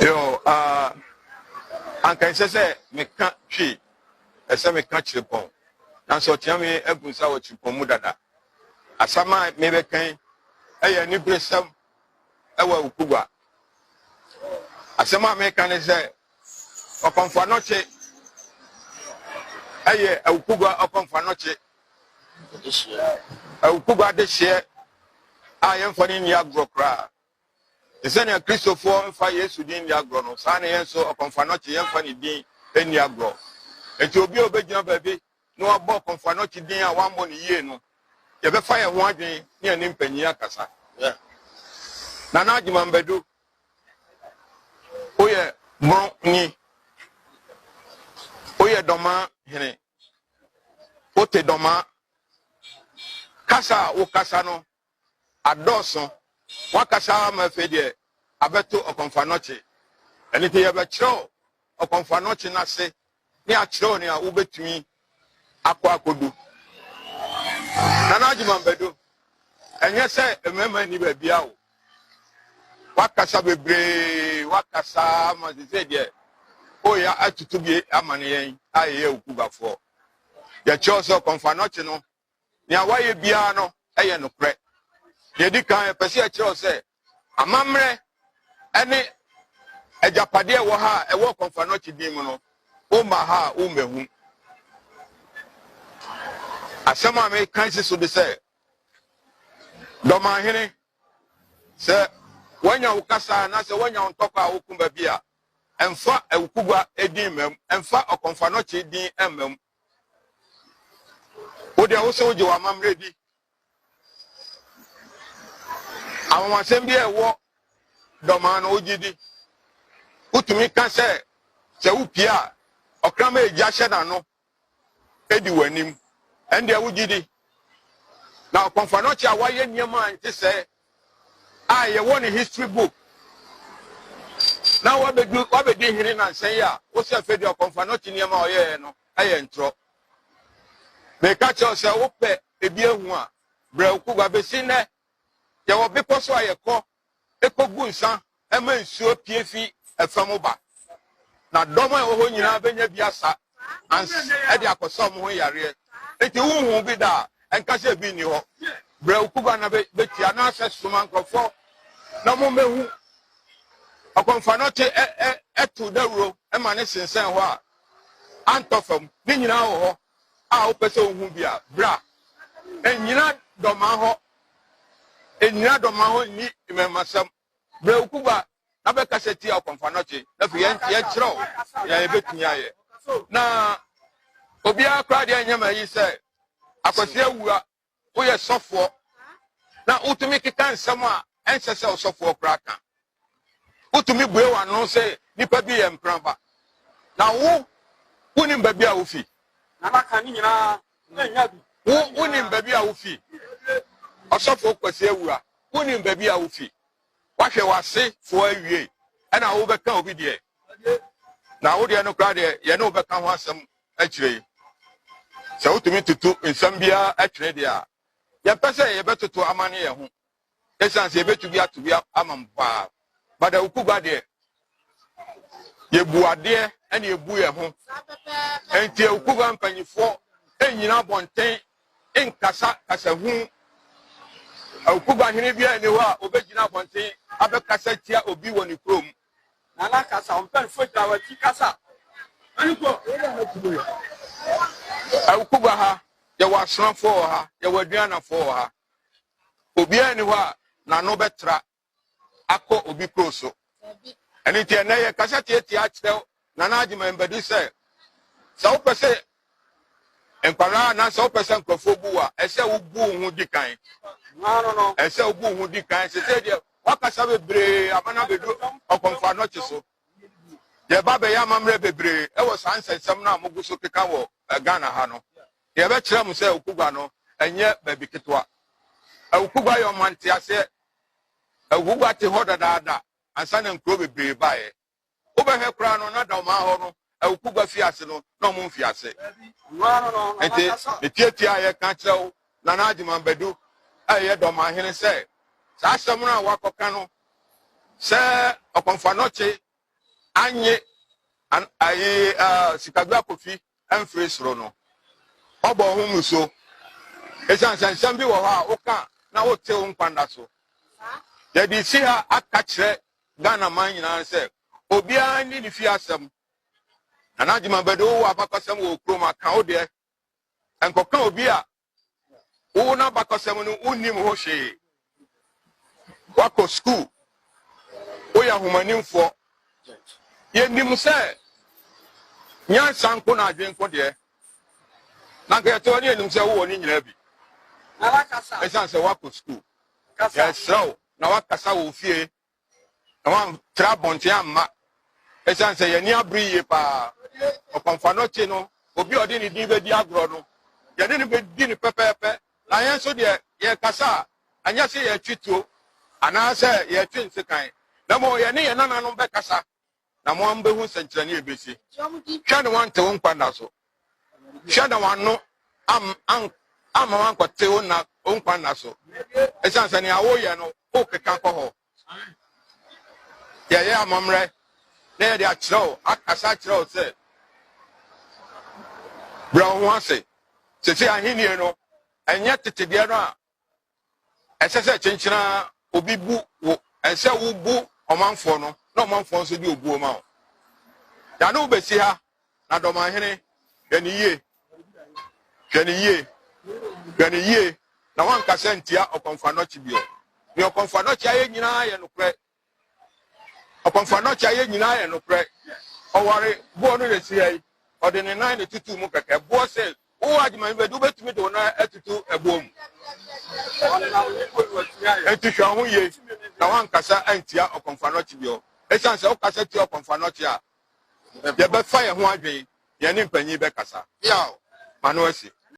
Yo, anka say me ka twi, ese me ka chirepon. Na so tia me egunsa wo chirepon mu dada. Asama me be kan eye ni bresam ewa ukugwa. Asama me kan say okonfo anoche eye ukugwa okonfo anoche. Ukugwa de hye ayen fani ni agro kra. Isani a Christopher mfa Yesu din ya agro no. Sa na yen so okonfo anoche yen fani din eni agro. Enti obi obegyina baabi no abo okonfo anoche din a wambo ni yie no. Ye be fa ye ho adwen ne ani mpanyi akasa. Nana Agyeman badu. Oye mo ni. Oye doma hene. Ote doma kasa wo kasa no adoso wakasa ma fedie abeto okonfo anoche. Eni te ye be kiro okonfo anoche na se ni a kiro ni a wo betumi akodu. Nana Agyeman badu. Enye se emema ni bia o. Wakasa bebre wakasa ma se de o ya atutu bi amane yen aye ukugafo. Ya choso okonfo anoche no ni awaye bia no eye no kre. Ye di kan pese e kire o se amamre ene ejapade wo ha e wo okonfo anoche din mu no o ma ha o mehu. Asema me kan se so de se doma hene se wanya ukasa na se wanya ontoko a wokumba bia emfa ukugwa edin mem emfa okonfo anoche din emem o de wo se oje wa mamre di awon asem bia ewo doma no ogidi utumi kan se upia okrama eja hye no edi wanim ende wugidi na okonfo anoche a waye niema ante se ye won history book na wabedi hiri na nsen ya wo se fedi okonfo anoche niema oye no aye ntro me ka che se wo pe ebi ehu a bre ukugwa besi ne ye wo bepo so ayeko ekogu nsan ema nsuo piefi efam ba na domo e ho nyina benya biasa ans e de akoso mo ho yare enti hu bi da enka se bi ni ho bre ukugwa na betia na ase suma nkofo na mo mehu okonfo anoche etu dawro e ma ne sensen ho a antofam ni nyina ho a opese ohun bia bra enyina doma ho ni memasam bre ukugwa na be kaseti okonfo anoche na fi ye kiro ya ebetunya ye na obi akra de anyama yi se akwase awua wo ye sofo na utumi kika nsam a ensese osofo kraka utumi bue wano se nipa bi ye mpramba na wo ni mbabi a wo fi na maka ni nyina na nya bi wo ni mbabi a wo fi osofo kwase awua wo ni mbabi a wo fi wahwe wase fo awie na wo beka obi de na wo de no kra de ye no beka ho asem akire se utumi tutu nsam bia akire de a ye pese ye betutu amane ye ho esanse ye betu bia to bia amamba bada ukugwa de ye buade ene ye bu ye ho enti ukugwa mpanyifo enyina bonten enkasa kasa hu ukugwa hene bia ne ho a obegina bonten abekasa tia obi woni krom na na kasa ompanfo tawati kasa aniko ukugwa ha ye wasranfo ha ye waduanafo ha obi ani ho a na no betra akọ obi kroso eni tie na ye kasa tie a kire Nana Agyeman badu se wo pese enkwara na se wo pese nkofo bu a ese wo bu hu dikan no ese wo bu hu dikan se de wakasa bebre amana bedu okonfo anoche so ye baba ya mamre bebre e wo sansensem na amoguso keka wo Ghana ha no ye be kire mu se ukugwa no enye baby ketwa ukugwa yo mante ase ukugwa te ho dada ansa na nkro bebre bae wo be he kra no na da ma ho no ukugwa fi ase no na mo mfi ase no ente etiatia ye ka kire wo Nana Agyeman badu aye do ma hene se sa asem na wakoka no se okonfo anoche anye sikagba kofi amfiri soro no obo ho muso esansan bi wo ha oka na wo te wo nkwanda so ya di si ha aka kire Ghana man nyina se obi ani ni fi asem Nana Agyeman badu wo abakosem wo kroma ka wo de enkoka obi a wo na abakosem no unim ho hwe wako school wo ya humanimfo ye nim se nya sanko na adwenko de na ka to ni enim se wo ni nyina bi na wakasa esan se wako school kasa yes na wakasa wo fie na wan tra bonte amma esan se ye ni abri ye pa okonfa no che no obi odi ni din be di agro no ye ni be di ni pepepe na yen so de ye kasa anya se ye twituo ana se ye twinse kan na mo ye ni ye nana no be kasa na mo ambe hu senkyere ni ebesi hwa ne wan te won kwanda so hwa na wan no am wan kwate won na won kwanda so esan se ni awo ye no o keka ko ho ye amamre na ye de akiro akasa akiro se brown wase se ahini no enye tete de no a esese chenchina obi bu wo ense wo bu omanfo no na omanfo nso di obuo ma o ya no besi ha na domahene gani ye na wan kasa ntia okonfa no chibio ni okonfa no chia ye nyina ye no kre okonfa no chia ye nyina ye no kre oware bo no resi ai ode ne nan ne tutu mu keke bo se o Agyeman badu betumi de na atutu ebom enti hwa ho ye na wan kasa antia okonfa no chibio esan se o kasa ti okonfa no chia ye be fa ye ho adwen ye ne mpanyi be kasa ya manu asi